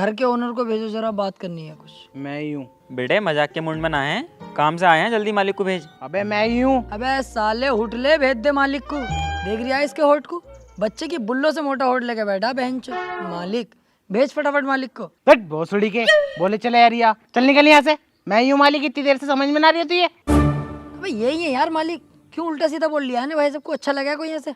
घर के ओनर को भेजो, जरा बात करनी है कुछ। मैं ही हूँ। बेटे मजाक के मूड में ना है, काम से आए हैं, जल्दी मालिक को भेज। अबे मैं ही हूँ। अबे साले हुटले भेज दे मालिक को। देख रही है इसके होठ को, बच्चे की बुल्लो से मोटा होठ लेके बैठा बहनचो। मालिक भेज फटाफट मालिक को। बट भोसड़ी के बोले चले यार, या चल निकल यहाँ से। मैं ही हूँ मालिक, इतनी देर से समझ में ना रही होती है। अबे यही है यार मालिक, क्यों उल्टा सीधा बोल लिया है ना भाई? सबको अच्छा लगा कोई ऐसे?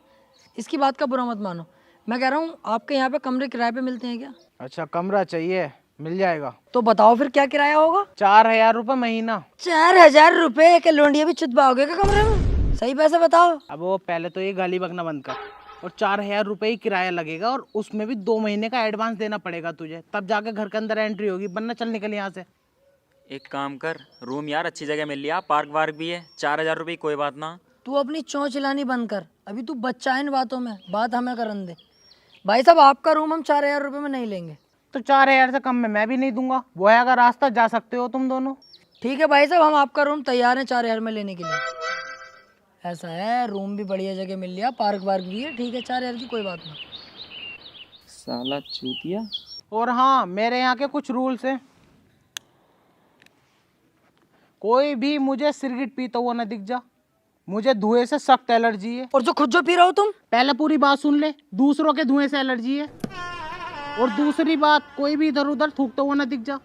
इसकी बात का बुरा मत मानो। मैं कह रहा हूँ आपके यहाँ पे कमरे किराए पे मिलते हैं क्या? अच्छा कमरा चाहिए, मिल जाएगा। तो बताओ फिर क्या किराया होगा? 4000 रुपये महीना। 4000 रुपए के लोंडिया भी चुदवाओगे क्या कमरे में? सही पैसे बताओ। अब वो पहले तो ये गाली बकना बंद कर। और 4000 रुपये ही किराया लगेगा, और उसमें भी 2 महीने का एडवांस देना पड़ेगा तुझे, तब जाके घर के अंदर एंट्री होगी, वरना चल निकल यहाँ से। एक काम कर, रूम यार अच्छी जगह मिल लिया, पार्क वार्क भी है, 4000 रुपये कोई बात ना। तू अपनी चौंच चिल्लानी बंद कर, अभी तू बच्चा है इन बातों में, बात हमें करन दे। भाई साहब आपका रूम हम 4000 रुपये में नहीं लेंगे। तो 4000 से कम में मैं भी नहीं दूंगा। वो है अगर रास्ता जा सकते हो तुम दोनों। ठीक है भाई साहब, हम आपका रूम तैयार है 4000 में लेने के लिए। ऐसा है, रूम भी बढ़िया जगह मिल लिया, पार्क वार्क भी है, ठीक है 4000 की कोई बात नहीं। साला चूतिया। और हाँ, मेरे यहाँ के कुछ रूल्स हैं। कोई भी मुझे सिगरेट पीता हुआ ना दिख जा, मुझे धुएं से सख्त एलर्जी है। और जो खुद जो पी रहे हो तुम? पहले पूरी बात सुन ले, दूसरों के धुएं से एलर्जी है। और दूसरी बात, कोई भी इधर उधर थूकता हुआ ना दिख जा।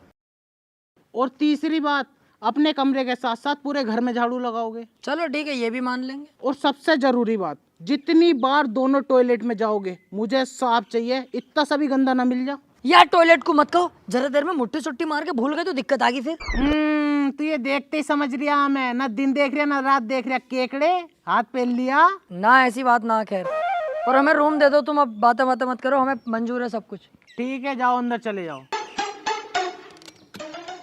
और तीसरी बात, अपने कमरे के साथ साथ पूरे घर में झाड़ू लगाओगे। चलो ठीक है, ये भी मान लेंगे। और सबसे जरूरी बात, जितनी बार दोनों टॉयलेट में जाओगे मुझे साफ चाहिए, इतना सा भी गंदा ना मिल जा। यार टॉयलेट को मत कहो, जरा देर में मुट्ठी सुट्टी मार के भूल गए तो दिक्कत आ गई फिर। तू ये देखते ही समझ रिया, मैं ना दिन देख रिया ना रात देख रिया। केकड़े हाथ पहन लिया ना, ऐसी बात ना, खैर। और हमें रूम दे दो तुम, अब बातें बातें मत करो, हमें मंजूर है सब कुछ। ठीक है, जाओ अंदर चले जाओ।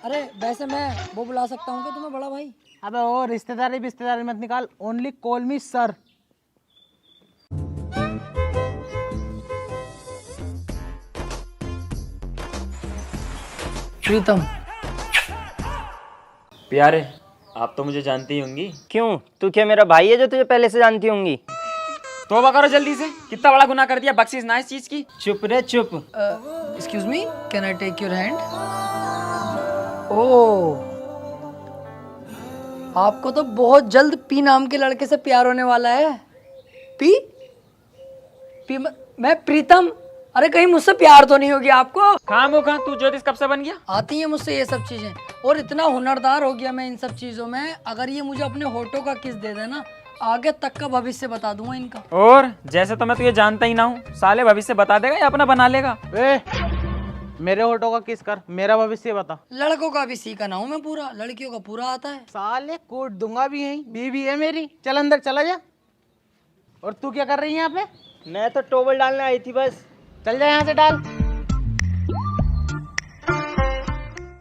अरे वैसे मैं वो बुला सकता हूँ क्या तुम्हें, बड़ा भाई? अबे ओ रिश्तेदारी मत निकाल, ओनली कॉल मी सर। प्रीतम। प्यारे, आप तो मुझे जानती ही होंगी। क्यों, तू क्या मेरा भाई है जो तुझे पहले से जानती होंगी? तौबा करो जल्दी से, कितना बड़ा गुनाह कर दिया, बख्शिश ना इस चीज की। चुप रे चुप। Excuse me, can I take your hand? Oh, आपको तो बहुत जल्द पी नाम के लड़के से प्यार होने वाला है। पी पी मैं प्रीतम। अरे कहीं मुझसे प्यार तो नहीं होगी आपको? खामो खा, तू ज्योतिष कब से बन गया? आती है मुझसे ये सब चीजें, और इतना हुनरदार हो गया मैं इन सब चीजों में। अगर ये मुझे अपने होठों का किस दे देना, आगे तक का भविष्य बता दूंगा इनका। और जैसे तो मैं तुझे जानता ही ना हूँ, साले भविष्य बता देगा या अपना बना लेगा? मेरे होठों का किस कर, मेरा भविष्य बता। लड़कों का भी सीखा ना हूँ मैं पूरा, लड़कियों का पूरा आता है। साले कूट दूंगा भी यहीं, बीवी है मेरी। चल अंदर चला जा। और तू क्या कर रही है यहाँ पे? मैं तो टोवल डालने आई थी बस। चल जा यहाँ से, डाल।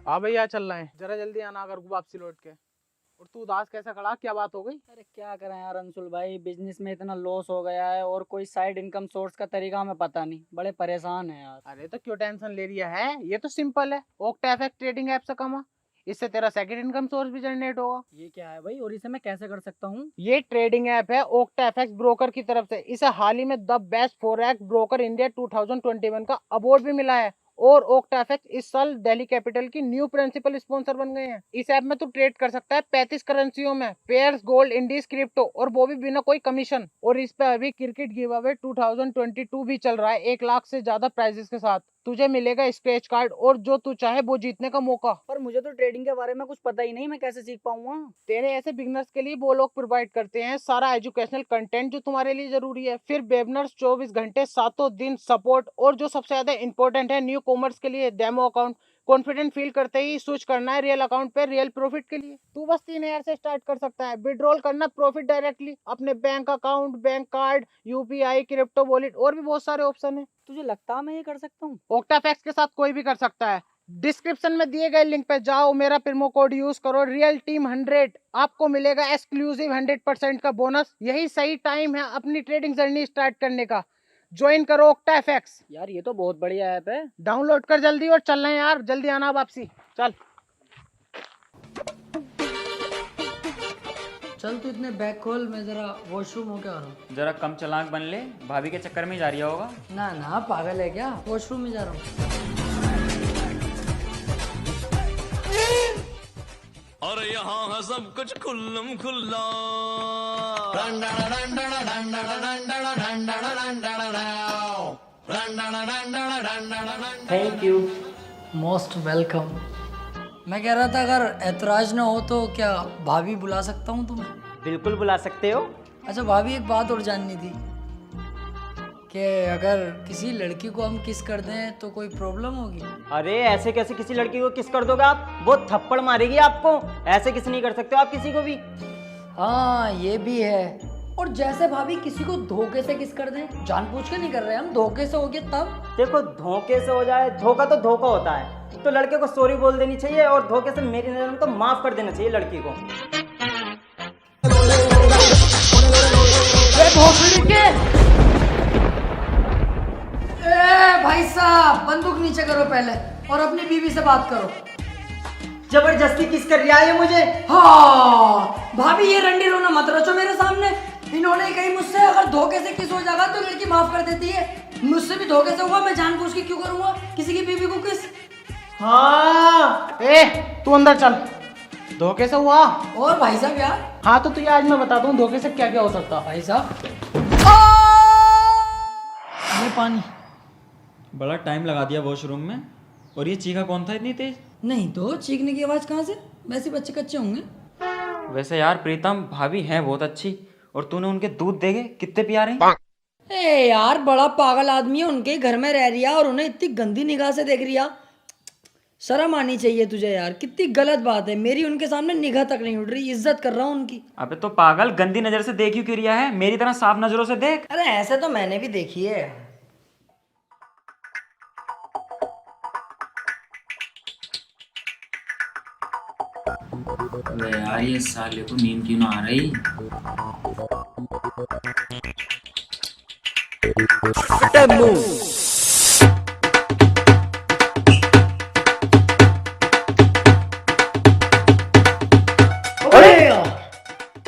हाँ भैया चल रहे हैं, जरा जल्दी आना अगर वापसी लौट के। और तू उदास कैसा खड़ा, क्या बात हो गई? अरे क्या करें यार अंशुल भाई, बिजनेस में इतना लॉस हो गया है और कोई साइड इनकम सोर्स का तरीका हमें पता नहीं, बड़े परेशान है यार। अरे तो क्यों टेंशन ले रही है, ये तो सिंपल है। ओक्टाफेक्स ट्रेडिंग ऐप से कमा, इससे तेरा सेकंड इनकम सोर्स भी जनरेट होगा। ये क्या है भाई, और इसे मैं कैसे कर सकता हूँ? ये ट्रेडिंग ऐप है ओक्टाफेक्स ब्रोकर की तरफ से। इसे हाल ही में the best forex broker India 2021 का अवार्ड भी मिला है। और ओक्टाफेक्स इस साल दिल्ली कैपिटल की न्यू प्रिंसिपल स्पॉन्सर बन गए हैं। इस ऐप में तू ट्रेड कर सकता है 35 करेंसियों में, पेयर्स, गोल्ड, इंडीज, क्रिप्टो, और वो भी बिना कोई कमीशन। और इस पे अभी क्रिकेट गिव अवे 2022 भी चल रहा है, 1 लाख से ज्यादा प्राइजेस के साथ। तुझे मिलेगा स्क्रैच कार्ड और जो तू चाहे वो जीतने का मौका। पर मुझे तो ट्रेडिंग के बारे में कुछ पता ही नहीं, मैं कैसे सीख पाऊंगा? तेरे ऐसे बिगनर्स के लिए वो लोग प्रोवाइड करते हैं सारा एजुकेशनल कंटेंट जो तुम्हारे लिए जरूरी है। फिर वेबिनार्स 24 घंटे 7 दिन सपोर्ट, और जो सबसे ज्यादा इंपॉर्टेंट है न्यू कॉमर्स के लिए डेमो अकाउंट। कॉन्फिडेंट फील करते ही स्विच करना है रियल अकाउंट पे रियल प्रॉफिट के लिए। तू बस 3000 से स्टार्ट कर सकता है। विड्रॉल करना प्रॉफिट डायरेक्टली अपने bank account, bank card, UPI, crypto wallet, और भी बहुत सारे ऑप्शन है। तुझे लगता है मैं ये कर सकता हूँ? ओक्टाफेक्स के साथ कोई भी कर सकता है। डिस्क्रिप्शन में दिए गए लिंक पे जाओ, मेरा प्रोमो कोड यूज करो रियल टीम 100, आपको मिलेगा एक्सक्लूसिव 100% का बोनस। यही सही टाइम है अपनी ट्रेडिंग जर्नी स्टार्ट करने का। ज्वाइन करो ओक्टाफेक्स। यार ये तो बहुत बढ़िया ऐप है, डाउनलोड कर जल्दी, और चल रहे हैं यार, जल्दी आना वापसी। चल चल तू इतने बैग खोल, मैं जरा वॉशरूम होके आ रहा हूँ। जरा कम चालाक बन ले, भाभी के चक्कर में ही जा रही होगा। ना ना, पागल है क्या, वॉशरूम में जा रहा हूँ। और यहाँ है सब कुछ खुल्लम खुल्ला। Thank you. Most welcome. मैं कह रहा था अगर ऐतराज ना हो तो क्या भाभी बुला सकता हूँ तुम्हें? बिल्कुल बुला सकते हो। अच्छा भाभी, एक बात और जाननी थी कि अगर किसी लड़की को हम किस कर दें तो कोई प्रॉब्लम होगी? अरे ऐसे कैसे किसी लड़की को किस कर दोगे आप? वो थप्पड़ मारेगी आपको। ऐसे किस नहीं कर सकते हो आप किसी को भी। हाँ ये भी है। और जैसे भाभी किसी को धोखे से किस कर दें, जानबूझ के नहीं कर रहे हम, धोखे से हो गया तब? देखो धोखे से हो जाए, धोखा तो धोखा होता है, तो लड़के को सॉरी बोल देनी चाहिए और धोखे से मेरी नजर में तो माफ कर देना चाहिए लड़की को। भाई साहब बंदूक नीचे करो पहले और अपनी बीवी से बात करो। जबरदस्ती किस कर रही है मुझे? हाँ भाभी, ये रंडी रोना मत रचो मेरे सामने। इन्होंने कही मुझसे अगर धोखे से किस हो जाएगा तो लड़की माफ कर देती है। मुझसे भी धोखे से हुआ, मैं जानबूझ के क्यों करूंगा किसी की बीवी को किस? हाँ तू अंदर चल। धोखे से हुआ? और भाई साहब यार। हाँ तो तुझे आज मैं बताता हूँ धोखे से क्या क्या हो सकता। भाई साहब ये पानी। बड़ा टाइम लगा दिया वॉशरूम में। और ये चीखा कौन था इतनी तेज? नहीं तो चीखने की आवाज कहाँ से? वैसे बच्चे कच्चे होंगे। वैसे यार प्रीतम भाभी हैं बहुत अच्छी, और तूने उनके दूध देखे कितने प्यारे हैं। ए यार बड़ा पागल आदमी है, उनके घर में रह रिया और उन्हें इतनी गंदी निगाह से देख रिया। शर्म आनी चाहिए तुझे यार, कितनी गलत बात है। मेरी उनके सामने निगाह तक नहीं उठ रही, इज्जत कर रहा हूँ उनकी। अबे तो पागल, गंदी नजर से देख क्यों रिया है? मेरी तरह साफ नजरों से देख। अरे ऐसे तो मैंने भी देखी है। अबे यार ये साले को नींद क्यों ना आ रही?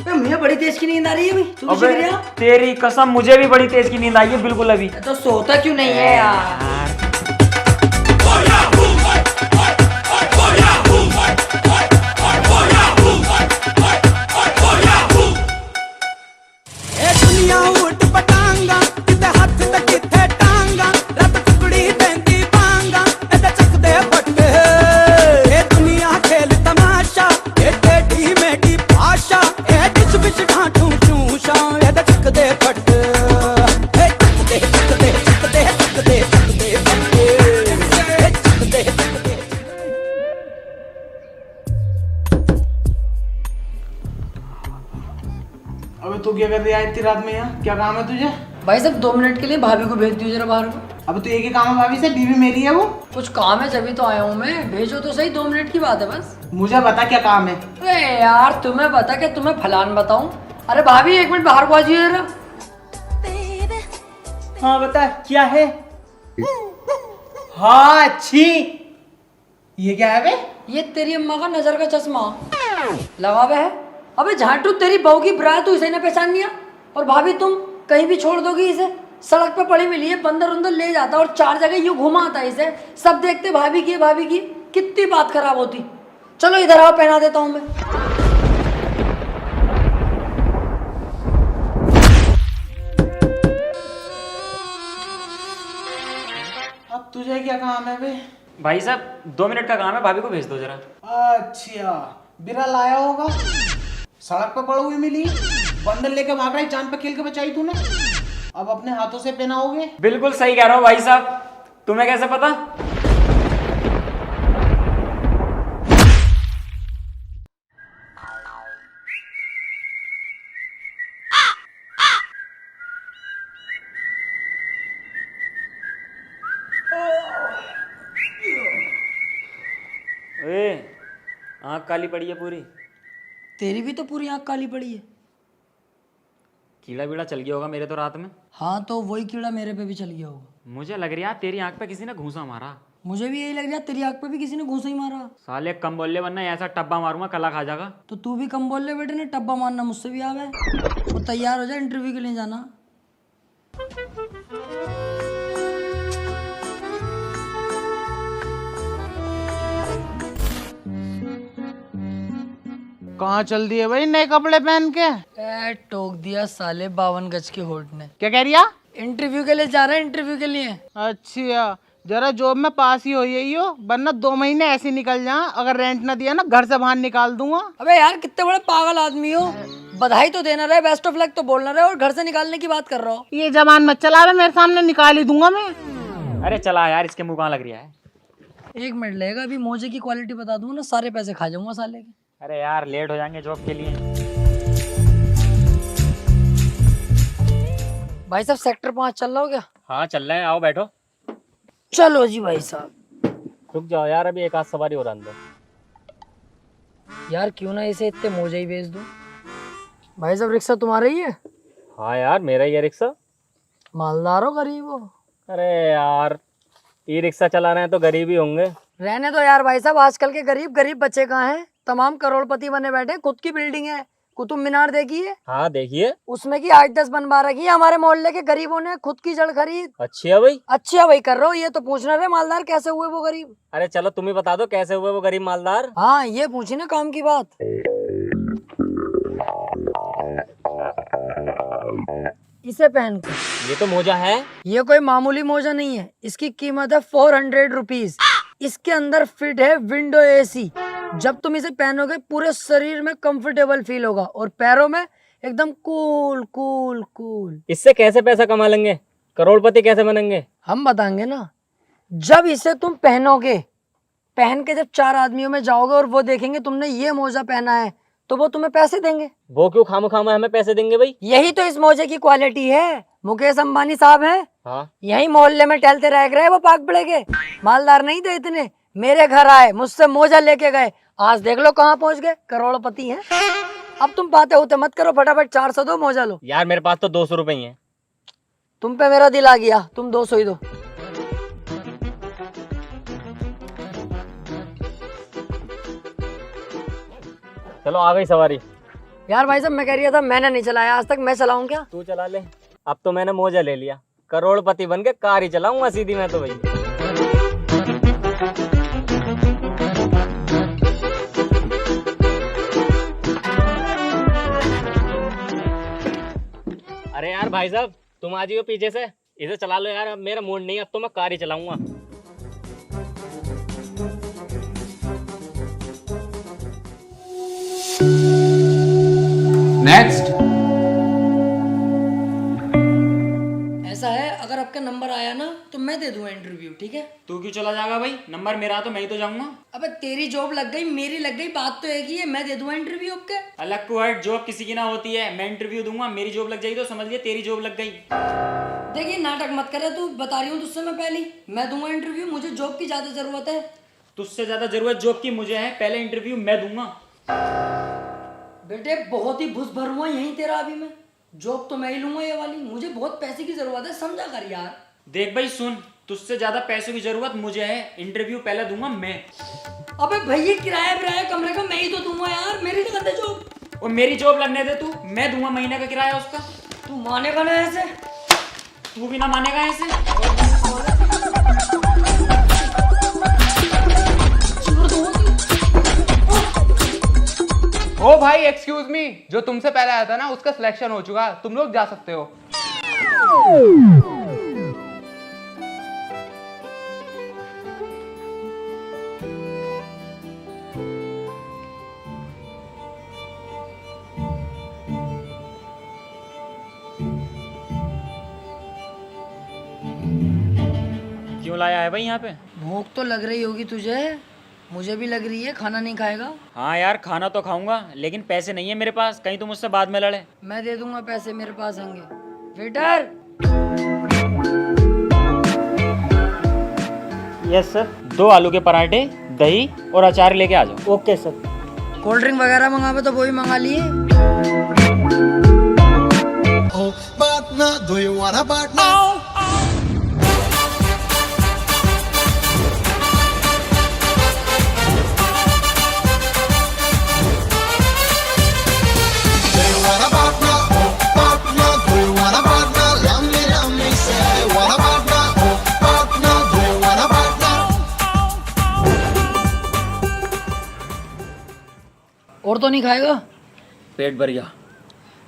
मुझे बड़ी तेज की नींद आ रही है अभी। तू किसे गिर गया? तेरी कसम मुझे भी बड़ी तेज की नींद आई है बिल्कुल अभी। तो सोता क्यों नहीं है यार? अबे तू क्या कर रही है इतनी रात में यहाँ? क्या काम है तुझे? भाई साहब 2 मिनट के लिए भाभी को भेज दियो जरा बाहर को। अब तू एक ही काम है भाभी से, बीवी मेरी है वो। कुछ काम है जब तो आया हूँ मैं, भेजो तो सही। 2 मिनट की बात है बस। मुझे बता क्या काम है। अरे यार तुम्हें बता कि तुम्हें फलान बताऊं। अरे भाभी 1 मिनट बाहर को आ जाइए जरा। हाँ बता क्या है? हाँ अच्छी। ये क्या है बे? ये तेरी अम्मा का नजर का चश्मा लगा हुआ है। अबे झाटू, तेरी बहू की ब्रा तू इसे ना पहचान लिया। और भाभी तुम कहीं भी छोड़ दोगी इसे, सड़क पे पड़ी मिली है, बंदर उंदर ले जाता और 4 जगह यूं घुमाता इसे, सब देखते भाभी की भाभी की। कितनी बात खराब होती। चलो इधर आओ, पहना देता हूँ मैं। अब तुझे क्या काम है बे? भाई साहब 2 मिनट का काम है, भाभी को भेज दो जरा। अच्छा बिरा लाया होगा, सड़क पे पड़ी हुई मिली, बंदर लेके भाग रहा है, जान पे खेल के बचाई तूने, अब अपने हाथों से पहनाओगे। बिल्कुल सही कह रहा हूँ भाई साहब, तुम्हें कैसे पता? ए, आँख काली पड़ी है पूरी। तेरी भी तो पूरी आँख काली पड़ी है। कीड़ा बीड़ा चल गया होगा मेरे तो रात में। हाँ तो वही कीड़ा मेरे पे भी चल गया होगा। मुझे लग रहा है तेरी आँख पे किसी ने घूंसा मारा। मुझे भी यही लग रहा है, तेरी आँख पे भी किसी ने घूंसा ही मारा। साले कम बोल ले वरना ऐसा टब्बा मारूंगा कला खा जाएगा। तो तू भी कम बोल ले बेटे ने, टब्बा मारना मुझसे भी आ गए। वो तैयार हो जाए इंटरव्यू के लिए जाना। कहाँ चल दिए भाई नए कपड़े पहन के? टोक दिया साले 52 गज के होट ने। क्या कह रिया? इंटरव्यू के लिए जा रहा है, इंटरव्यू के लिए। अच्छा, जरा जॉब में पास ही हो यही हो, वरना 2 महीने ऐसे निकल जा। अगर रेंट ना दिया ना घर से बाहर निकाल दूंगा। अबे यार कितने बड़े पागल आदमी हो, बधाई तो देना रहे, बेस्ट ऑफ लक तो बोलना रहे, और घर से निकालने की बात कर रहा हो। ये जबान मत चला रहा, मेरे सामने निकाल ही दूंगा मैं। अरे चला यार, इसके मुंह कहाँ लग रहा है। 1 मिनट लगेगा, अभी मोजे की क्वालिटी बता दूंगा ना, सारे पैसे खा जाऊंगा साले के। अरे यार लेट हो जाएंगे जॉब के लिए। भाई साहब सेक्टर 5 चल रहा हो क्या? हाँ चल रहे हैं, आओ बैठो। चलो जी भाई साहब। रुक जाओ यार, अभी एक आध सवारी और अंदर। यार क्यों ना इसे इतने मोजे ही बेच दूं। भाई साहब रिक्शा तुम्हारा ही है? हाँ यार मेरा ही है रिक्शा। मालदार हो गरीब हो? अरे यार ई रिक्शा चला रहे हैं तो गरीब ही होंगे। रहने दो यार भाई साहब, आजकल के गरीब गरीब बच्चे कहाँ हैं, तमाम करोड़पति बने बैठे, खुद की बिल्डिंग है। कुतुब मीनार देखिए, हाँ देखिए। उसमें की 8-10 बनवा रखी है। हमारे मोहल्ले के गरीबों ने खुद की जड़ खरीद। अच्छी है भाई। अच्छा भाई कर रहे हो, ये तो पूछना रहे मालदार कैसे हुए वो गरीब। अरे चलो तुम ही बता दो कैसे हुए वो गरीब मालदार। हाँ ये पूछी ना काम की बात। इसे पहन कर, ये तो मोजा है। ये कोई मामूली मोजा नहीं है, इसकी कीमत है 400 रुपीज। इसके अंदर फिट है विंडो एसी। जब तुम इसे पहनोगे पूरे शरीर में कंफर्टेबल फील होगा और पैरों में एकदम कूल कूल कूल। इससे कैसे पैसा कमा लेंगे, करोड़पति कैसे बनेंगे? हम बताएंगे ना। जब इसे तुम पहनोगे, पहन के जब 4 आदमियों में जाओगे और वो देखेंगे तुमने ये मोजा पहना है, तो वो तुम्हें पैसे देंगे। वो क्यों खामोखामा हमें पैसे देंगे भाई? यही तो इस मोजे की क्वालिटी है। मुकेश अंबानी साहब हैं, हाँ यही मोहल्ले में टहलते रह गए, वो पाक बड़े के मालदार नहीं थे इतने। मेरे घर आए, मुझसे मोजा लेके गए, आज देख लो कहाँ पहुंच गए, करोड़पति हैं। अब तुम बातें होते मत करो, फटाफट 400 दो, मोजा लो। यार मेरे पास तो 200 रुपए ही हैं। तुम पे मेरा दिल आ गया, तुम 200 ही दो। चलो आ गई सवारी। यार भाई साहब मैं कह रहा था, मैंने नहीं चलाया आज तक, मैं चलाऊं क्या? तू चला ले। अब तो मैंने मोजा ले लिया, करोड़पति बन के कार ही चलाऊंगा सीधी मैं तो भाई। अरे यार भाई साहब तुम आ जाइए पीछे से, इसे चला लो यार, अब मेरा मूड नहीं है, अब तो मैं कार ही चलाऊंगा। नेक्स्ट। ऐसा है, अगर आपका नंबर आया ना तो मैं दे दूंगा इंटरव्यू, ठीक है? तू क्यों चला जाएगा भाई, नंबर मेरा तो मैं ही तो जाऊंगा। अबे तेरी जॉब लग गई, मेरी लग गई, बात तो एक ही है, मैं दे दूंगा इंटरव्यू आपके। अलग को हट, जॉब किसी की ना होती है। मैं इंटरव्यू दूंगा, मेरी जॉब लग जाएगी तो समझ लिए तेरी जॉब लग गई। देखिए नाटक मत करे, तू बता रही हूँ तुझसे मैं पहले, मैं दूंगा इंटरव्यू, मुझे जॉब की ज्यादा जरूरत है। तुझसे ज्यादा जरूरत जॉब की मुझे है, पहले इंटरव्यू मैं दूंगा। बेटे बहुत ही भुस भर हुआ यहीं तेरा, अभी मैं जॉब तो मैं ही लूंगा ये वाली, मुझे बहुत पैसे की जरूरत है, समझा कर यार। देख भाई सुन, तुझसे ज्यादा पैसों की जरूरत मुझे है, इंटरव्यू पहले दूंगा मैं। अबे भैया किराया कमरे का मैं ही तो दूंगा यार, मेरी तो कर दे जॉब। और मेरी जॉब लगने दे तू, मैं दूंगा महीने का किराया उसका। तू मानेगा ना ऐसे? तू भी ना मानेगा ऐसे। ओ भाई एक्सक्यूज मी, जो तुमसे पहले आया था ना उसका सिलेक्शन हो चुका, तुम लोग जा सकते हो। क्यों लाया है भाई यहाँ पे? भूख तो लग रही होगी तुझे, मुझे भी लग रही है। खाना नहीं खाएगा? हाँ यार खाना तो खाऊंगा, लेकिन पैसे नहीं है मेरे पास, कहीं तुम मुझसे बाद में लड़े। मैं दे दूंगा पैसे, मेरे पास होंगे। वेटर। Yes sir. 2 आलू के पराठे, दही और अचार लेके आ जाओ। Okay sir. कोल्ड ड्रिंक वगैरह मंगावे तो वो भी मंगा लिए। partner, do you want a partner? Do you want a partner? Partner, do you want a partner? Love me, say, want a partner? Partner, do you want a partner? और तो नहीं खाएगा? पेट भर गया।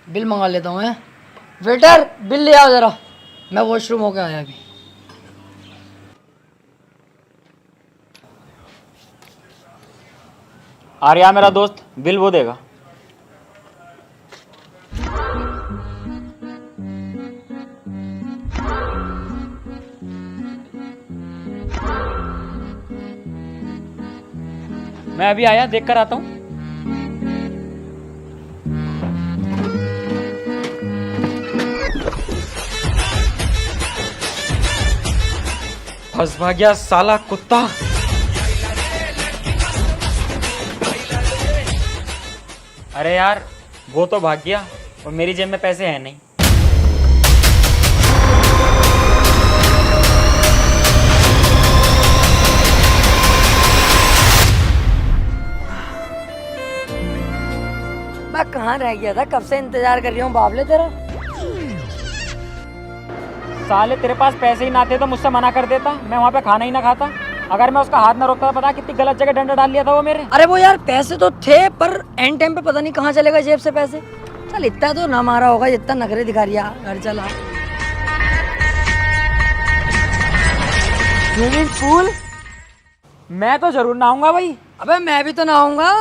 बिल मंगा लेता हूँ मैं। वेटर बिल ले आओ जरा, मैं वॉशरूम होके आया अभी। आर्या मेरा दोस्त, बिल वो देगा। मैं अभी आया, देख कर आता हूँ। फंस भाग गया साला कुत्ता। अरे यार, वो तो भाग गया और मेरी जेब में पैसे हैं नहीं। मैं कहाँ रह गया था? कब से इंतजार कर रही हूँ बाबले तेरा। साले तेरे पास पैसे ही ना थे तो मुझसे मना कर देता, मैं वहाँ पे खाना ही ना खाता। अगर मैं उसका हाथ ना रोकता, पता कितनी गलत जगह डंडा डाल लिया था वो मेरे। अरे वो यार पैसे तो थे, पर एंड टाइम पे पता नहीं कहाँ चले गए जेब से पैसे। चल इतना तो ना मारा होगा जितना नखरे दिखा रही है। घर चला। Swimming pool? मैं तो जरूर नहाऊंगा भाई। अबे मैं भी तो नहाऊंगा।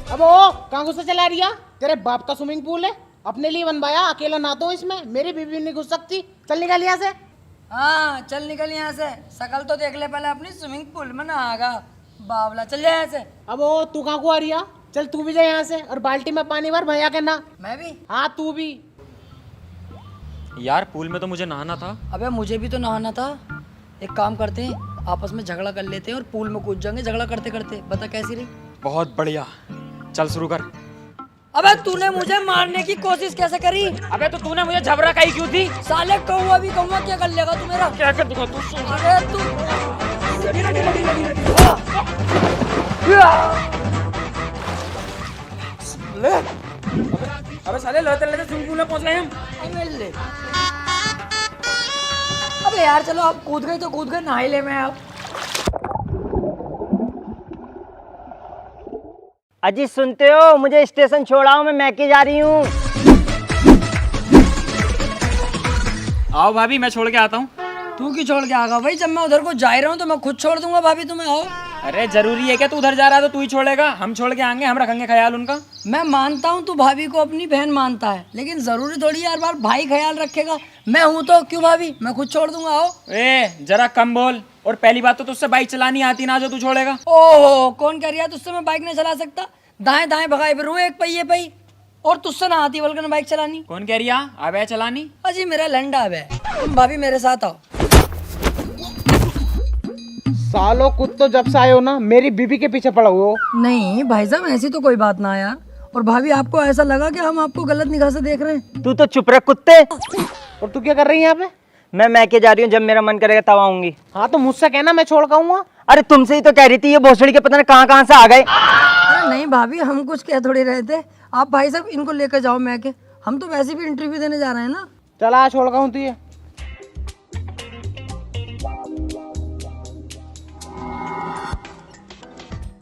अब ओ कहाँ घुसा चला रिया? तेरे बाप का स्विमिंग पूल है, अपने लिए बनवाया, अकेला नहाता हूँ इसमें, मेरी बीवी नहीं घुस सकती। चल निकल यहाँ से। हाँ चल निकल यहाँ से, शकल तो देख ले पहले अपनी। स्विमिंग पूल में नहागा बावला, चल जा यहाँ से। अब ओ तू कहाँ को आ रिया? चल तू भी जा यहाँ से और बाल्टी में पानी भर, भैया के ना। मैं भी? हाँ तू भी। यार पूल में तो मुझे नहाना था। अबे मुझे भी तो नहाना था। एक काम करते हैं, आपस में झगड़ा कर लेते हैं और पूल में कूद जाएंगे झगड़ा करते करते। बता कैसी रही? बहुत बढ़िया, चल शुरू कर। अबे तूने मुझे मारने की कोशिश कैसे करी? अबे तो तूने मुझे झबरा काई क्यों थी? साले कौवा भी कौवा, क्या कर लेगा तू मेरा? क्या कर दूंगा तू? अरे तू अबे साले लड़ते लड़ते स्विमिंग पूल में पहुंच गए हम। अबे यार चलो, आप कूद गए तो कूद गए, नहा ही ले मैं अब। अजी सुनते हो, मुझे स्टेशन छोड़ाओ, मैं मैके जा रही हूँ। आओ भाभी, मैं छोड़ के आता हूँ। तू क्यों छोड़ के आगा भाई? जब मैं उधर को जा ही रहा हूँ तो मैं खुद छोड़ दूंगा भाभी, तुम्हें। आओ। अरे जरूरी है क्या? तू उधर जा रहा है तो तू ही छोड़ेगा? हम छोड़ के आएंगे, हम रखेंगे ख्याल उनका। मैं मानता हूँ तू भाभी को अपनी बहन मानता है, लेकिन जरूरी थोड़ी यार बार भाई ख्याल रखेगा। मैं हूँ तो क्यों भाभी, मैं खुद छोड़ दूंगा। आओ। ए जरा कम बोल, और पहली बात तो तुझसे बाइक चलानी आती ना जो तू छोड़ेगा। ओहो, कौन कह रहा है तुझसे मैं बाइक नहीं चला सकता? दाएं दाएं भगाई फिर हूँ, एक पहिए पे ही। और तुझसे ना आती बल्कि बाइक चलानी। कौन कह रही है अब चलानी? अजी मेरा लंडा है। तुम भाभी मेरे साथ आओ। सालो कुत्तो, जब से आए हो ना मेरी बीबी के पीछे पड़ा हुए हो। नहीं भाई साहब, ऐसी तो कोई बात ना है यार। और भाभी आपको ऐसा लगा कि हम आपको गलत निगाह से देख रहे हैं? तू तो चुप रह कुत्ते। और तू क्या कर रही है यहाँ पे? मैं मैके जा रही हूँ, जब मेरा मन करेगा तब आऊंगी। हाँ तो मुझसे कहना, मैं छोड़ खाऊंगा। अरे तुमसे ही तो कह रही थी, ये भोसड़ी के पता नहीं कहाँ कहाँ से आ गए। अरे नहीं भाभी, हम कुछ कह थोड़ी रहे थे। आप भाई साहब इनको लेकर जाओ मैके, हम तो वैसे भी इंटरव्यू देने जा रहे हैं ना। चला छोड़ खाऊं तू ये।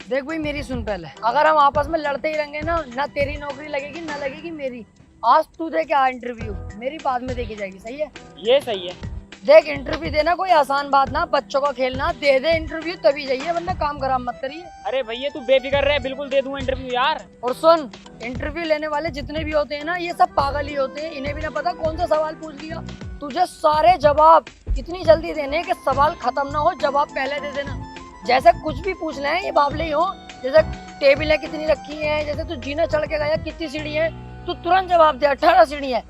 देख भाई मेरी सुन पहले, अगर हम आपस में लड़ते ही रहेंगे ना तेरी नौकरी लगेगी ना लगेगी मेरी। आज तू दे क्या इंटरव्यू, मेरी बाद में देखी जाएगी। सही है? ये सही है। देख इंटरव्यू देना कोई आसान बात ना, बच्चों का खेलना। दे दे इंटरव्यू तभी जाइए, वरना काम खराब मत करिए। अरे भैया तू बेफिक्र रहे, बिल्कुल दे दूंगा इंटरव्यू यार। और सुन, इंटरव्यू लेने वाले जितने भी होते हैं ना, ये सब पागल ही होते हैं। इन्हें भी ना पता कौन सा सवाल पूछ लिया। तुझे सारे जवाब इतनी जल्दी देने कि सवाल खत्म ना हो, जवाब पहले दे देना। जैसे कुछ भी पूछ ले ये बावले ही हो। जैसे टेबलें कितनी रखी हैं, जैसे तू जीना चढ़ के गया कितनी सीढ़ी है, तू तुरंत जवाब दे 18 सीढ़ी है।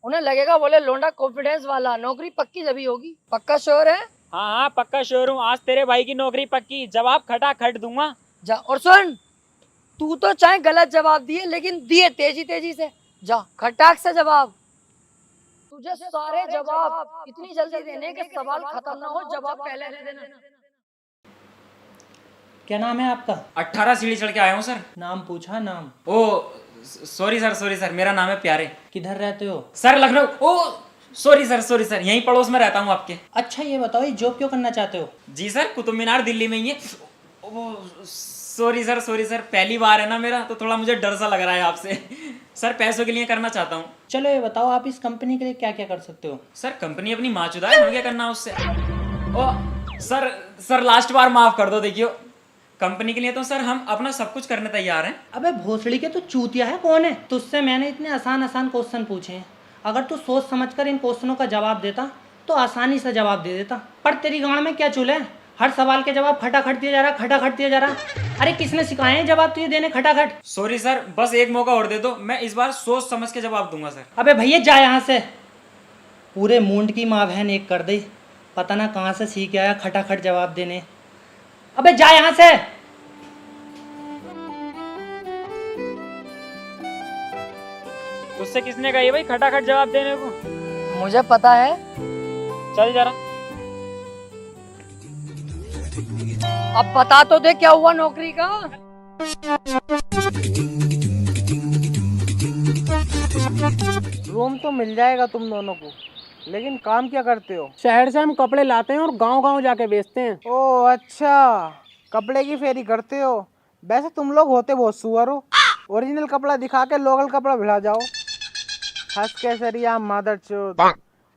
उन्हें लगेगा बोले लोंडा कॉन्फिडेंस वाला, नौकरी पक्की जभी होगी। पक्का श्योर है? हाँ हाँ पक्का श्योर हूँ, आज तेरे भाई की नौकरी पक्की, जवाब खटा खट दूंगा। जा। और सुन, तू तो चाहे गलत जवाब दिए, लेकिन दिए तेजी तेजी से। जा खटाक से जवाब। तुझे सारे जवाब इतनी जल्दी देने कि सवाल खत्म ना हो, जवाब पहले दे देना। क्या नाम है आपका? 18 सीढ़ी चढ़ के आया हूँ सर। नाम पूछा? नाम? ओ सॉरी सर, मेरा नाम है प्यारे। किधर रहते हो? सर लखनऊ। ओ सॉरी सर, यहीं पड़ोस में रहता हूँ आपके। अच्छा ये बताओ, ये जॉब क्यों करना चाहते हो? जी सर, कुतुब मीनार दिल्ली में ही है। वो सॉरी सर, पहली बार है ना मेरा, तो थोड़ा मुझे डर सा लग रहा है आपसे। सर पैसों के लिए करना चाहता हूँ। चलो ये बताओ, आप इस कंपनी के लिए क्या क्या कर सकते हो? सर कंपनी अपनी माचुदा है, हमें क्या करना है उससे? ओ सर लास्ट बार माफ कर दो। देखियो, कंपनी के लिए तो सर हम अपना सब कुछ करने तैयार हैं। अबे भोसड़ी के, तू चूतिया है कौन है? तुझसे मैंने इतने आसान क्वेश्चन पूछे हैं। अगर तू सोच समझकर इन क्वेश्चनों का जवाब देता तो आसानी से जवाब दे देता, पर तेरी गांड में क्या चूल है? हर सवाल के जवाब खटाखट दिया जा रहा। अरे किसने सिखाए हैं जवाब तुझे देने खटाखट? सॉरी सर, बस एक मौका और दे दो, मैं इस बार सोच समझ के जवाब दूंगा सर। अबे भैया जा यहाँ से। पूरे मूंड की माँ बहन एक कर दे, पता ना कहाँ से सीख आया खटाखट जवाब देने। अबे जा यहाँ से। तुझसे किसने कही भाई खटाखट जवाब देने को? मुझे पता है। चल जरा। अब बता तो दे क्या हुआ नौकरी का। रूम तो मिल जाएगा तुम दोनों को, लेकिन काम क्या करते हो? शहर से हम कपड़े लाते हैं और गांव-गांव जाके बेचते हैं। ओह अच्छा, कपड़े की फेरी करते हो। वैसे तुम लोग होते बहुत सुअर हो, ओरिजिनल कपड़ा दिखा के लोकल कपड़ा भिड़ा जाओ। हंस के सरिया मादरचोद।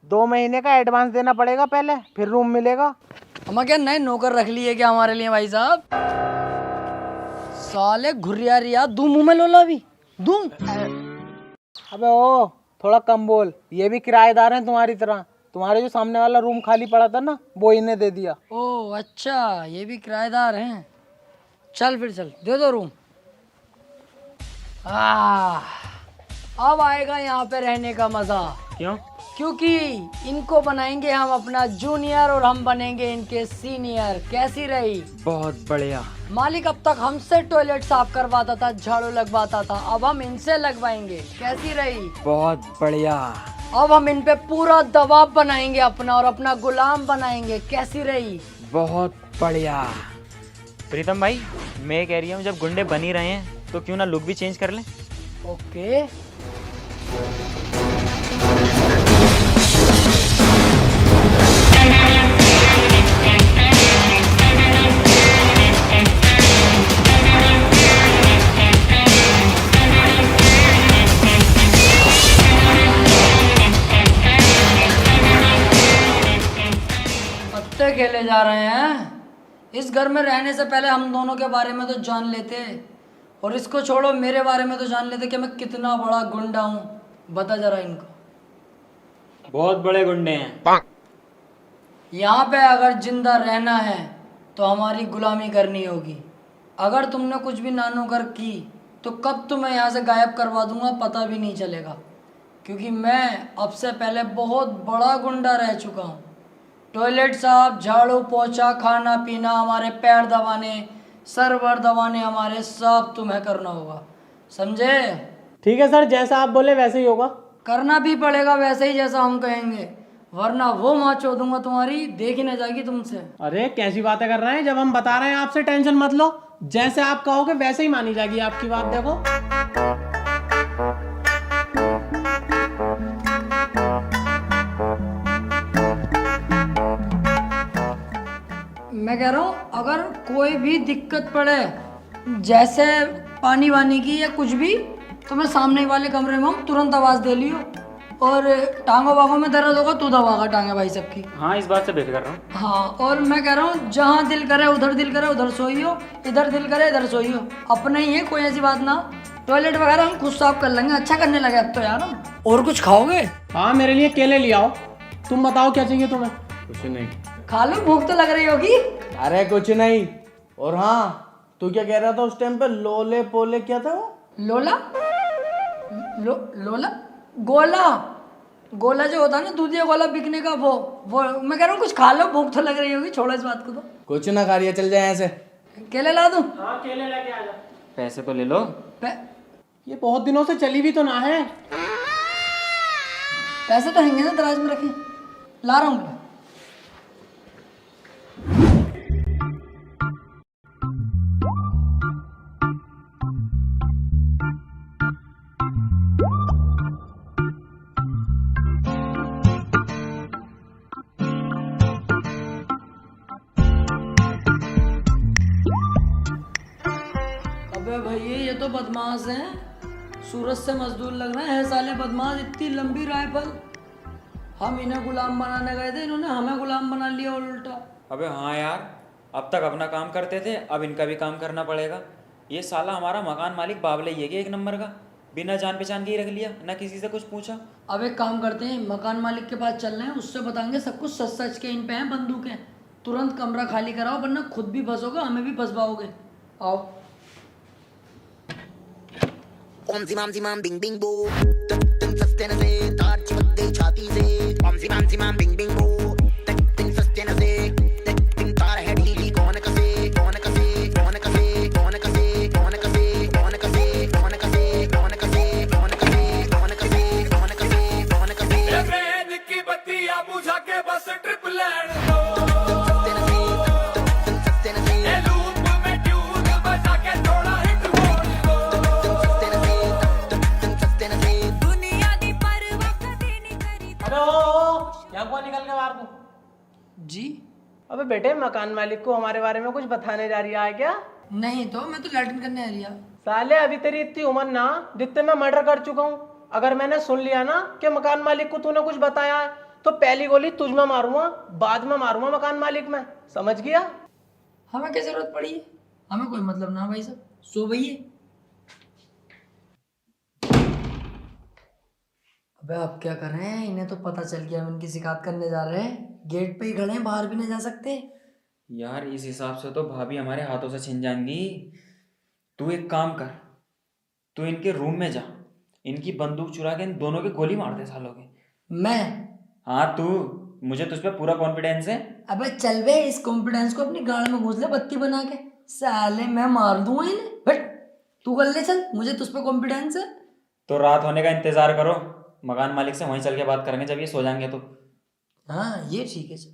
2 महीने का एडवांस देना पड़ेगा पहले, फिर रूम मिलेगा। हम क्या नए नौकर रख लिए क्या हमारे लिए भाई साहब? साले घुरिया रिया, दूं मुंह में लोला भी दूं। अबे ओ, थोड़ा कम बोल, ये भी किराएदार हैं तुम्हारी तरह। तुम्हारे जो सामने वाला रूम खाली पड़ा था ना, वो इन्हें दे दिया। ओह अच्छा, ये भी किराएदार हैं। चल फिर चल, दे दो रूम। अब आएगा यहाँ पे रहने का मजा। क्यों? क्योंकि इनको बनाएंगे हम अपना जूनियर और हम बनेंगे इनके सीनियर। कैसी रही? बहुत बढ़िया। मालिक अब तक हमसे टॉयलेट साफ करवाता था, झाड़ू लगवाता था, अब हम इनसे लगवाएंगे। कैसी रही? बहुत बढ़िया। अब हम इन पे पूरा दबाव बनाएंगे अपना और अपना गुलाम बनाएंगे। कैसी रही? बहुत बढ़िया। प्रीतम भाई, मैं कह रही हूँ जब गुंडे बन ही रहे हैं तो क्यों ना लुक भी चेंज कर लें। ओके। पत्ते खेले जा रहे हैं। इस घर में रहने से पहले हम दोनों के बारे में तो जान लेते, और इसको छोड़ो, मेरे बारे में तो जान लेते कि मैं कितना बड़ा गुंडा हूँ। बता जरा इनको। बहुत बड़े गुंडे हैं। यहाँ पे अगर जिंदा रहना है तो हमारी गुलामी करनी होगी। अगर तुमने कुछ भी नानोकर की तो कब तुम्हें यहाँ से गायब करवा दूंगा पता भी नहीं चलेगा, क्योंकि मैं अब से पहले बहुत बड़ा गुंडा रह चुका हूँ। टॉयलेट साफ, झाड़ू पोछा, खाना पीना, हमारे पैर दबाने, सर वर दबाने, हमारे सब तुम्हें करना होगा, समझे? ठीक है सर, जैसा आप बोले वैसे ही होगा। करना भी पड़ेगा वैसे ही जैसा हम कहेंगे, वरना वो माँ चो दूंगा तुम्हारी, देख ही न जाएगी तुमसे। अरे कैसी बातें कर रहे हैं, जब हम बता रहे हैं आपसे टेंशन मत लो। जैसे आप कहोगे वैसे ही मानी जाएगी आपकी बात। देखो मैं कह रहा हूँ अगर कोई भी दिक्कत पड़े, जैसे पानी वानी की या कुछ भी, तो मैं सामने वाले कमरे में हूँ, तुरंत आवाज़ दे लियो। और टांगों वागों में दर्द होगा तू दबागा टांगे भाई सबकी। हाँ, इस बात से बेफिक्र रहो। हाँ, और मैं कह रहा हूँ जहाँ दिल करे उधर सोइयो, इधर दिल करे इधर सोइयो। अपने ही है, कोई ऐसी बात ना। टॉयलेट वगैरह हम खुद साफ कर लेंगे, अच्छा करने लगे अब तो यार हम। और कुछ खाओगे? हाँ, मेरे लिए केले ले आओ। तुम बताओ क्या चाहिए तुम्हें? कुछ नहीं। खा लो, भूख तो लग रही होगी। अरे कुछ नहीं। और हाँ, तू क्या कह रहा था उस टाइम पे? लोले पोले क्या था वो? लोला लोला गोला, गोला जो होता है ना, दूधिया गोला बिकने का, वो मैं कह रहा हूँ कुछ खा लो, भूख तो लग रही होगी। छोड़ो इस बात को तो। कुछ ना खा रही है, चल जाए यहाँ से। केले ला दूं? हाँ, केले लेके आ जा। पैसे तो ले लो। ये बहुत दिनों से चली भी तो ना है। पैसे तो हैंगे ना दराज में रखे, ला रहा हूँ। ये तो बदमाश हैं। सूरत से मजदूर लग रहे हैं साले बदमाश। इतनी लंबी राइफल। हम इन्हें गुलाम बनाने गए थे, इन्होंने हमें गुलाम बना लिया उल्टा। अबे हाँ यार, अब तक अपना काम करते थे, अब इनका भी काम करना पड़ेगा। ये साला हमारा मकान मालिक बाबले ही है कि एक नंबर का, बिना जान पहचान के ही रख लिया, ना किसी से कुछ पूछा। अब एक काम करते हैं, मकान मालिक के पास चल रहे हैं, उससे बताएंगे सब कुछ सच सच के। इन पे हैं बंदूकें। तुरंत कमरा खाली कराओ वरना खुद भी फंसोगे, हमें भी फंसवाओगे। आओ। ओम सी माम बिंग बिंग बो तन सस्ते न से तार चिपक गई छाती से ओम सी माम बिंग बिंग बो तन सस्ते न से तन तार है ढीली कौन कसे कौन कसे कौन कसे कौन कसे कौन कसे कौन कसे कौन कसे कौन कसे कौन कसे कौन कसे कौन कसे कौन कसे रेड की बत्तियां बुझा के बस ट्रिप लैंड दो सस्ते न से ए लूप में ट्यून बजा के थोड़ा हिट बोल यहाँ कौन निकल के बाहर को? जी अबे बेटे, मकान मालिक को हमारे बारे में कुछ बताने जा रही है क्या? नहीं तो मैं तो लैट्रिन करने आ रही। साले अभी तेरी इतनी उम्र ना जितने मैं मर्डर कर चुका हूँ। अगर मैंने सुन लिया ना कि मकान मालिक को तूने कुछ बताया है तो पहली गोली तुझ में मारूंगा, बाद में मारूंगा मकान मालिक में, समझ गया? हमें क्या जरूरत पड़ी है? हमें कोई मतलब ना भाई साहब, सो भैया। अबे आप क्या कर रहे हैं? इन्हें तो पता चल गया हम इनकी शिकायत करने जा रहे हैं। गेट पे ही खड़े हैं, बाहर भी नहीं जा सकते। यार इस हिसाब से तो भाभी हमारे हाथों से छिन जाएंगी। तू एक काम कर, तू इनके रूम में जा, इनकी बंदूक चुरा के इन दोनों की गोली मार दे सालों के। मैं? हाँ तू, मुझे तुझ पे पूरा कॉन्फिडेंस है। अबे चल बे, इस कॉन्फिडेंस को अपनी गाड़ में घुस ले बत्ती बना के। साले मैं मार दूंगा इन्हें। बट तू कर ले, चल, मुझे तुझ पे कॉन्फिडेंस है। तो रात होने का इंतजार करो, मकान मालिक से वहीं चल के बात करेंगे जब ये सो जाएंगे तो। हाँ ये ठीक है। चल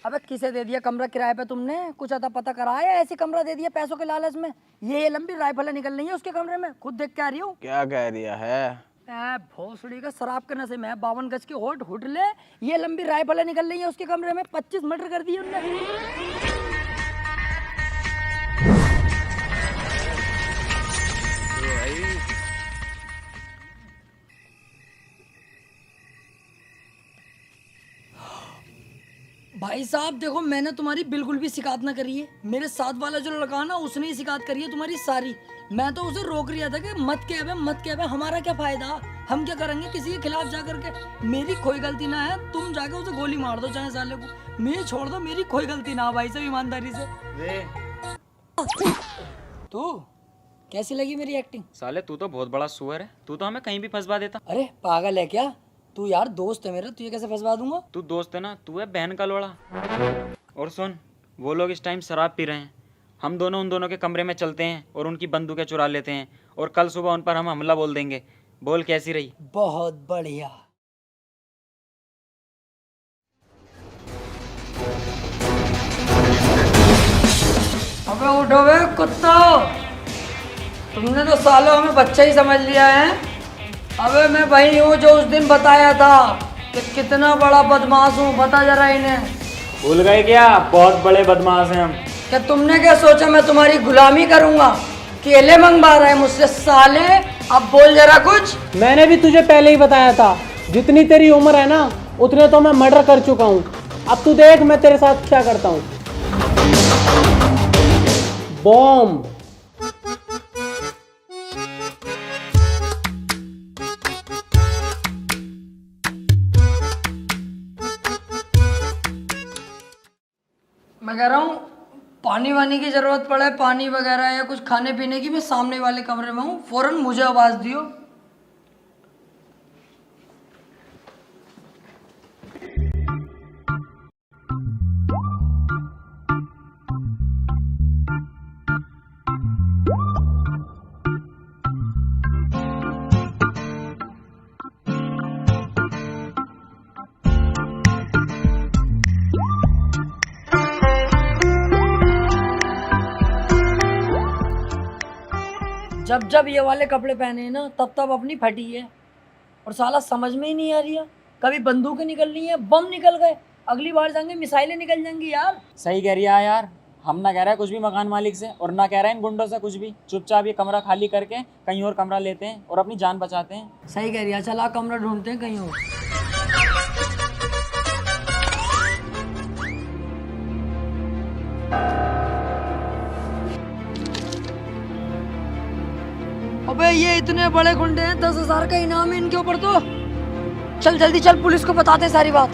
अबे किसे दे दिया कमरा किराए पे तुमने? कुछ अता पता कराया या ऐसे कमरा दे दिया पैसों के लालच में? ये लंबी राइफलें निकल रही है उसके कमरे में, खुद देख के आ रही हूँ। क्या कह रिया है? भोसड़ी का शराब के नशे में 52 गज की होट हुड ले, ये लंबी राइफलें निकल रही है उसके कमरे में। 25 मर्डर कर दिए उनने। भाई साहब देखो, मैंने तुम्हारी बिल्कुल भी शिकायत ना करी है। मेरे साथ वाला जो लड़का ना, उसने ही शिकायत करी है तुम्हारी सारी। मैं तो उसे रोक रहा था कि मत कह बे, हमारा क्या फायदा, हम क्या करेंगे किसी के खिलाफ जा करके। मेरी कोई गलती ना है, तुम जाके उसे गोली मार दो चाहे साले को, मुझे छोड़ दो, मेरी कोई गलती ना। भाई साहब ईमानदारी से। तू कैसी लगी मेरी एक्टिंग? साले तू तो बहुत बड़ा सुअर है, तू तो हमें कहीं भी फंसवा देता। अरे पागल है क्या तू? यार दोस्त है मेरा, तुझे कैसे फंसवा दूंगा? तू दोस्त है ना, तू है बहन का लोड़ा। और सुन, वो लोग इस टाइम शराब पी रहे हैं, हम दोनों उन दोनों के कमरे में चलते हैं और उनकी बंदूकें चुरा लेते हैं, और कल सुबह उन पर हम हमला बोल देंगे। बोल कैसी रही? बहुत बढ़िया। अबे उठो बे कुत्ता, तुमने तो सालों हमें बच्चा ही समझ लिया है। अबे मैं वही हूँ जो उस दिन बताया था कि कितना बड़ा बदमाश हूँ। बता जरा इन्हें। भूल गए क्या? बहुत बड़े बदमाश हैं हम। क्या तुमने क्या सोचा मैं तुम्हारी गुलामी करूंगा? केले मंगवा रहे हैं मुझसे साले। अब बोल जरा कुछ। मैंने भी तुझे पहले ही बताया था, जितनी तेरी उम्र है ना उतने तो मैं मर्डर कर चुका हूँ। अब तू देख मैं तेरे साथ क्या करता हूँ। बॉम्ब। मैं कह रहा हूँ पानी वानी की जरूरत पड़े, पानी वगैरह या कुछ खाने पीने की, मैं सामने वाले कमरे में हूँ, फौरन मुझे आवाज दियो। जब जब ये वाले कपड़े पहने हैं ना तब तब अपनी फटी है। और साला समझ में ही नहीं आ रही है, कभी बंदूकें निकल रही हैं, बम निकल गए, अगली बार जाएंगे मिसाइलें निकल जाएंगी यार। सही कह रही है यार, हम ना कह रहे हैं कुछ भी मकान मालिक से और ना कह रहे हैं इन गुंडों से कुछ भी। चुपचाप ये कमरा खाली करके कहीं और कमरा लेते हैं और अपनी जान बचाते हैं। सही कह रही है, चला कमरा ढूंढते हैं कहीं और। अबे ये इतने बड़े गुंडे हैं, 10,000 का इनाम है इनके ऊपर तो। चल जल्दी चल, पुलिस को बताते हैं सारी बात।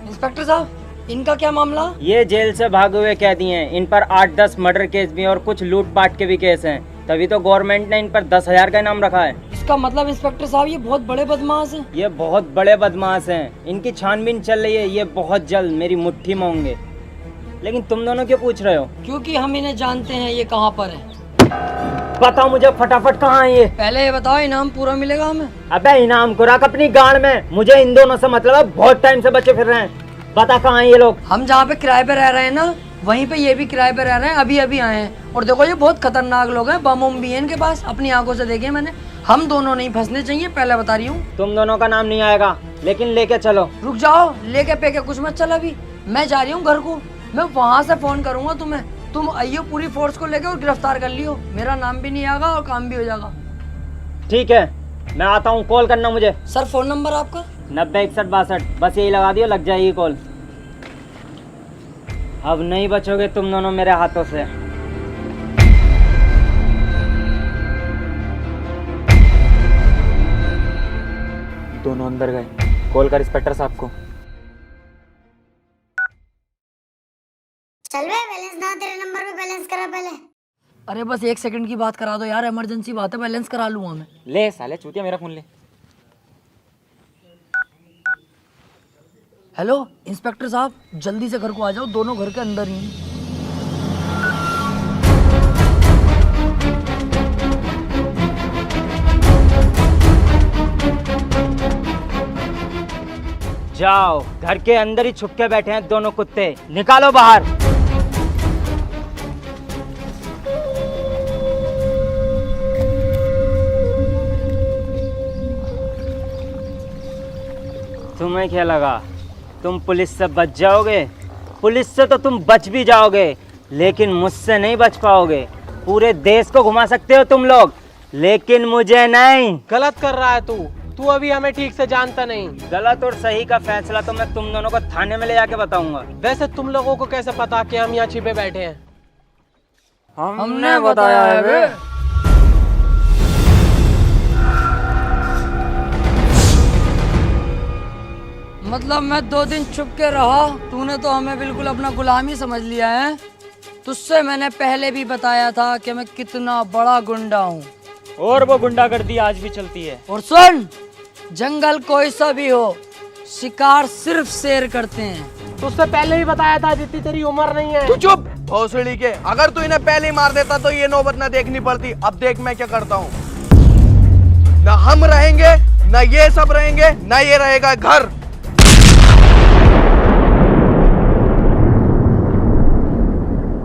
इंस्पेक्टर साहब, इनका क्या मामला? ये जेल से भागे हुए कैदी हैं। इन पर 8-10 मर्डर केस भी हैं और कुछ लूटपाट के भी केस हैं। तभी तो गवर्नमेंट ने इन पर 10,000 का इनाम रखा है। इसका मतलब इंस्पेक्टर साहब ये बहुत बड़े बदमाश हैं। ये बहुत बड़े बदमाश हैं। इनकी छानबीन चल रही है। ये बहुत जल्द मेरी मुट्ठी में होंगे। लेकिन तुम दोनों क्यों पूछ रहे हो? क्योंकि हम इन्हें जानते हैं ये कहाँ पर है। बताओ मुझे फटाफट, कहाँ है ये? पहले ये बताओ, इनाम पूरा मिलेगा हमें? अबे इनाम को रख अपनी गाड़ में, मुझे इन दोनों से मतलब है। बहुत टाइम से बचे फिर रहे हैं। बता कहाँ है ये लोग? हम जहाँ पे किराए पे रह रहे हैं ना, वहीं पे ये भी किराए पे रह रहे हैं। अभी अभी आए हैं और देखो ये बहुत खतरनाक लोग हैं, बम उम भी है इनके पास। अपनी आंखों से देखे मैंने। हम दोनों नहीं फंसने चाहिए, पहले बता रही हूँ। तुम दोनों का नाम नहीं आएगा, लेकिन लेके चलो। रुक जाओ, लेके पेके कुछ मत चल। अभी मैं जा रही हूँ घर को, मैं वहाँ से फोन करूंगा तुम्हें। तुम आइयो पूरी फोर्स को लेके और गिरफ्तार कर लियो। मेरा नाम भी नहीं आएगा और काम भी हो जाएगा। ठीक है, मैं आता हूँ। कॉल करना मुझे। सर फोन नंबर आपका? 906162। बस यही लगा दियो, लग जाएगी कॉल। अब नहीं बचोगे तुम दोनों मेरे हाथों से। दोनों अंदर गए। कॉल कर इंस्पेक्टर साहब को। चल बे, बैलेंस ना तेरे नंबर पे बैलेंस करा पहले। अरे बस 1 सेकंड की बात करा दो यार, इमरजेंसी बात है, बैलेंस करा लूंगा मैं। ले साले चूतिया, मेरा फोन ले। हेलो इंस्पेक्टर साहब, जल्दी से घर को आ जाओ, दोनों घर के अंदर ही हैं। जाओ, घर के अंदर ही छुप के बैठे हैं दोनों कुत्ते, निकालो बाहर। तुम्हें क्या लगा तुम पुलिस से बच जाओगे? पुलिस से तो तुम बच भी जाओगे, लेकिन मुझसे नहीं बच पाओगे। पूरे देश को घुमा सकते हो तुम लोग, लेकिन मुझे नहीं। गलत कर रहा है तू अभी हमें ठीक से जानता नहीं। गलत और सही का फैसला तो मैं तुम दोनों को थाने में ले जाके बताऊंगा। वैसे तुम लोगों को कैसे पता कि हम यहाँ छिपे बैठे हैं? हमने बताया है बे। मतलब मैं 2 दिन छुप के रहा, तूने तो हमें बिल्कुल अपना गुलाम ही समझ लिया है। तुझसे मैंने पहले भी बताया था कि मैं कितना बड़ा गुंडा हूँ। और वो गुंडागर्दी आज भी चलती है। और सुन, जंगल कोई सा भी हो, शिकार सिर्फ शेर करते हैं। तुझसे पहले ही बताया था, जितनी तेरी उम्र नहीं है। तू चुप भोसड़ी के। अगर तू इन्हें पहले ही मार देता तो ये नौबत ना देखनी पड़ती। अब देख मैं क्या करता हूँ। ना हम रहेंगे, ना ये सब रहेंगे, ना ये रहेगा घर।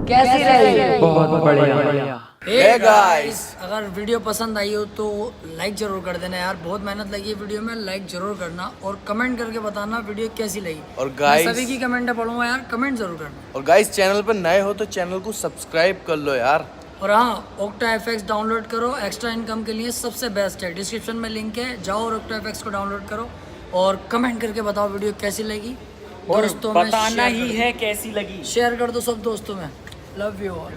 कैसी रही? बहुत बढ़िया। हे गाइस, अगर वीडियो पसंद आई हो तो लाइक जरूर कर देना यार। बहुत मेहनत लगी है वीडियो में, लाइक जरूर करना और कमेंट करके बताना वीडियो कैसी लगी। और गाइस, सभी की कमेंट पढ़ूंगा यार, कमेंट जरूर करना। और गाइस, चैनल पर नए हो तो चैनल को सब्सक्राइब कर लो यार। और हाँ, OctaFX डाउनलोड करो, एक्स्ट्रा इनकम के लिए सबसे बेस्ट है। डिस्क्रिप्शन में लिंक है, जाओ और OctaFX को डाउनलोड करो और कमेंट करके बताओ वीडियो कैसी लगी। और दोस्तों में बताना शेयर ही कर दो। है कैसी लगी। शेयर कर दो सब दोस्तों में। Love you all.